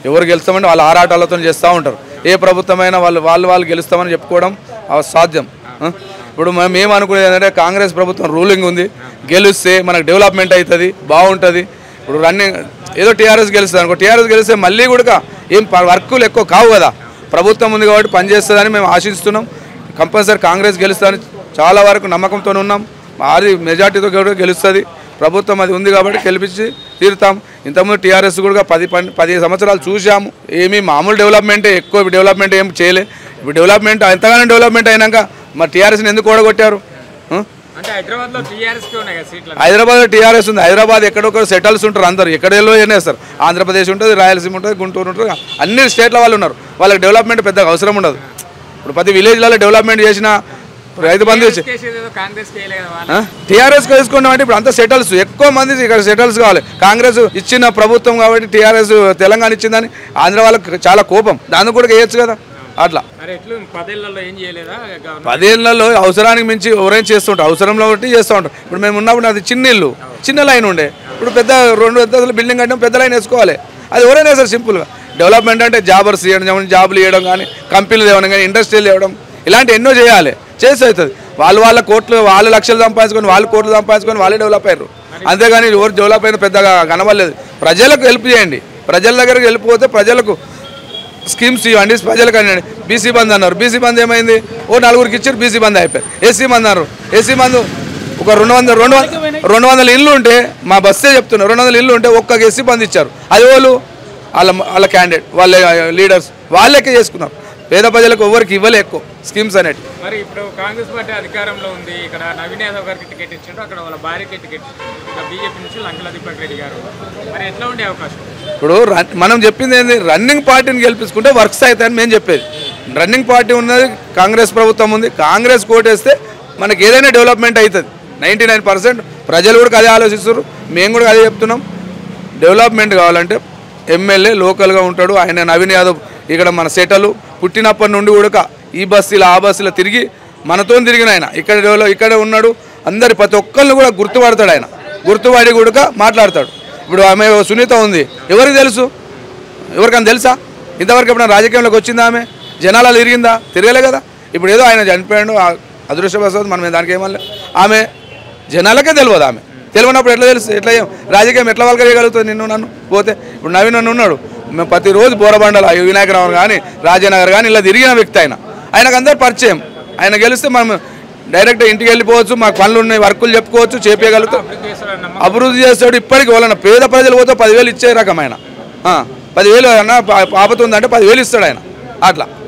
ఎవరు గెలుస్తామంటే వాళ్ళు ఆరాటాలతో చేస్తూ ఉంటారు. ఏ ప్రభుత్వమైనా వాళ్ళు గెలుస్తామని చెప్పుకోవడం సాధ్యం. ఇప్పుడు మేము ఏమనుకునేది ఏంటంటే కాంగ్రెస్ ప్రభుత్వం రూలింగ్ ఉంది, గెలిస్తే మనకు డెవలప్మెంట్ అవుతుంది, బాగుంటుంది. ఇప్పుడు రన్నింగ్ ఏదో టీఆర్ఎస్ గెలుస్తుంది అనుకో, టీఆర్ఎస్ గెలిస్తే మళ్ళీ కూడా ఏం వర్కులు ఎక్కువ కావు కదా, ప్రభుత్వం ఉంది కాబట్టి పనిచేస్తుందని మేము ఆశిస్తున్నాం. కంపల్సరీ కాంగ్రెస్ గెలుస్తుందని చాలా వరకు నమ్మకంతో ఉన్నాం. అది మెజార్టీతో కూడా గెలుస్తుంది. ప్రభుత్వం అది ఉంది కాబట్టి గెలిపించి తీరుతాం. ఇంతకుముందు టీఆర్ఎస్ కూడా 10 సంవత్సరాలు చూసాము, ఏమీ మామూలు డెవలప్మెంటే, ఎక్కువ డెవలప్మెంట్ ఏం చేయలే. ఇప్పుడు డెవలప్మెంట్ ఎంతగానో డెవలప్మెంట్ అయినాక మరి టీఆర్ఎస్ని ఎందుకు ఓడగొట్టారు? హైదరాబాద్లో టీఆర్ఎస్ ఉంది, హైదరాబాద్ ఎక్కడొక్కడ సెటిల్స్ ఉంటారు, అందరు ఎక్కడెల్లో చేస్తారు. ఆంధ్రప్రదేశ్ ఉంటుంది, రాయలసీమ ఉంటుంది, గుంటూరు ఉంటుంది, అన్ని స్టేట్ల వాళ్ళు ఉన్నారు. వాళ్ళకి డెవలప్మెంట్ పెద్దగా అవసరం ఉండదు. ఇప్పుడు ప్రతి విలేజ్లలో డెవలప్మెంట్ చేసిన రైతు బంధు టీఆర్ఎస్ తీసుకున్నామంటే ఇప్పుడు అంత సెటిల్స్ ఎక్కువ మంది ఇక్కడ సెటిల్స్ కావాలి. కాంగ్రెస్ ఇచ్చిన ప్రభుత్వం కాబట్టి టీఆర్ఎస్ తెలంగాణ ఇచ్చిందని ఆంధ్ర వాళ్ళకి చాలా కోపం, దాన్ని కూడా వేయచ్చు కదా. అట్లా 10 ఏళ్లలో అవసరానికి మించి ఎవరైనా చేస్తుంటారు, అవసరంలో బట్టి చేస్తూ ఉంటారు. ఇప్పుడు మేము ఉన్నప్పుడు అది చిన్న లైన్ ఉండే, ఇప్పుడు పెద్ద 2 అంతస్తుల బిల్డింగ్ కట్టినా పెద్ద లైన్ వేసుకోవాలి. అది ఎవరైనా వేస్తారు సింపుల్గా. డెవలప్మెంట్ అంటే జాబర్స్ ఇవ్వడం, జాబులు ఇవ్వడం కానీ, కంపెనీలు ఇవ్వడం కానీ, ఇండస్ట్రీలు ఇవ్వడం, ఇలాంటి ఎన్నో చేయాలి. చేసి అవుతుంది. వాళ్ళ కోట్లు, వాళ్ళు లక్షలు సంపాదించుకొని, వాళ్ళు కోట్లు సంపాదించుకొని వాళ్ళే డెవలప్ అయ్యారు. అంతేగాని ఎవరు డెవలప్ అయినా పెద్దగా కనబడలేదు. ప్రజలకు హెల్ప్ చేయండి, ప్రజల దగ్గరికి వెళ్ళిపోతే ప్రజలకు స్కీమ్స్ ఇవ్వండి. ప్రజలకు అనండి. బీసీ బంద్ అన్నారు, బీసీ బంద్ ఏమైంది? 4 ఇచ్చారు, బీసీ బంద్ అయిపోయారు. ఎస్సీ బంద్ అన్నారు, ఎస్సీ బంద్ ఒక 200 ఇళ్ళు ఉంటే, మా బస్సే చెప్తున్నారు, 200 ఇళ్ళు ఉంటే ఒక్క ఎస్సీ బంద్ ఇచ్చారు. అది వాళ్ళ క్యాండిడేట్, వాళ్ళ లీడర్స్ వాళ్ళకే చేసుకున్నారు. పేద ప్రజలకు ఎవరికి ఇవ్వలే ఎక్కువ స్కీమ్స్ అనేవి. మరి ఇప్పుడు కాంగ్రెస్ పార్టీ అధికారంలో ఉంది, ఇక్కడ నవీన్ యాదవ్ గారికి టికెట్ ఇచ్చారు, అక్కడ వాళ్ళ భార్యకి టికెట్, బీజేపీ నుంచి లంకల దీపక్ రెడ్డి గారు. మరి ఎట్లా ఉండే అవకాశం? ఇప్పుడు మనం చెప్పింది ఏంది, రన్నింగ్ పార్టీని గెలిపించుకుంటే వర్క్స్ అవుతాయని మేము చెప్పేది. రన్నింగ్ పార్టీ ఉన్నది, కాంగ్రెస్ ప్రభుత్వం ఉంది, కాంగ్రెస్ కోటేస్తే మనకి ఏదైనా డెవలప్మెంట్ అవుతుంది. 99% ప్రజలు కూడా అదే ఆలోచిస్తారు, మేము కూడా అదే చెప్తున్నాం. డెవలప్మెంట్ కావాలంటే ఎమ్మెల్యే లోకల్గా ఉంటాడు, ఆయన నవీన్ యాదవ్ ఇక్కడ మన సెటలు పుట్టినప్పటి నుండి కూడా ఈ బస్సులో ఆ బస్సులో తిరిగి మనతో తిరిగిన ఆయన ఇక్కడ ఉన్నాడు. అందరి ప్రతి ఒక్కరిని కూడా గుర్తుపడతాడు, ఆయన గుర్తుపడి కూడా మాట్లాడతాడు. ఇప్పుడు ఆమె సునీత ఉంది, ఎవరికి తెలుసు? ఎవరికైనా తెలుసా? ఇంతవరకు ఎప్పుడైనా రాజకీయంలోకి వచ్చిందా? ఆమె జనాలలో తిరిగిందా? తిరగలే కదా. ఇప్పుడు ఏదో ఆయన చనిపోయాడు, అదృష్టవశాత్తు మనం దానికి ఏమన్నా, ఆమె జనాలకే తెలియదు. ఆమె తెలియనప్పుడు ఎట్లా తెలుసు? ఎట్లా రాజకీయం ఎట్లా వాళ్ళకి చేయగలుగుతుంది? నన్ను పోతే ఇప్పుడు నవీన్ నన్ను ఉన్నాడు, మేము ప్రతిరోజు బోరబండల వినాయకరావు కానీ, రాజానగర్ కానీ ఇలా తిరిగిన వ్యక్తి ఆయనకు అందరు పరిచయం. ఆయన గెలిస్తే మనం డైరెక్ట్ ఇంటికి వెళ్ళిపోవచ్చు, మాకు పనులు ఉన్నాయి, వర్కులు చెప్పుకోవచ్చు, చేపేయగలుగుతాం, అభివృద్ధి చేస్తాడు. ఇప్పటికి వాళ్ళ పేద ప్రజలు పోతే 10,000 ఇచ్చే రకమైన 10,000 అన్న ఆపతుందంటే 10,000 ఇస్తాడు ఆయన. అట్లా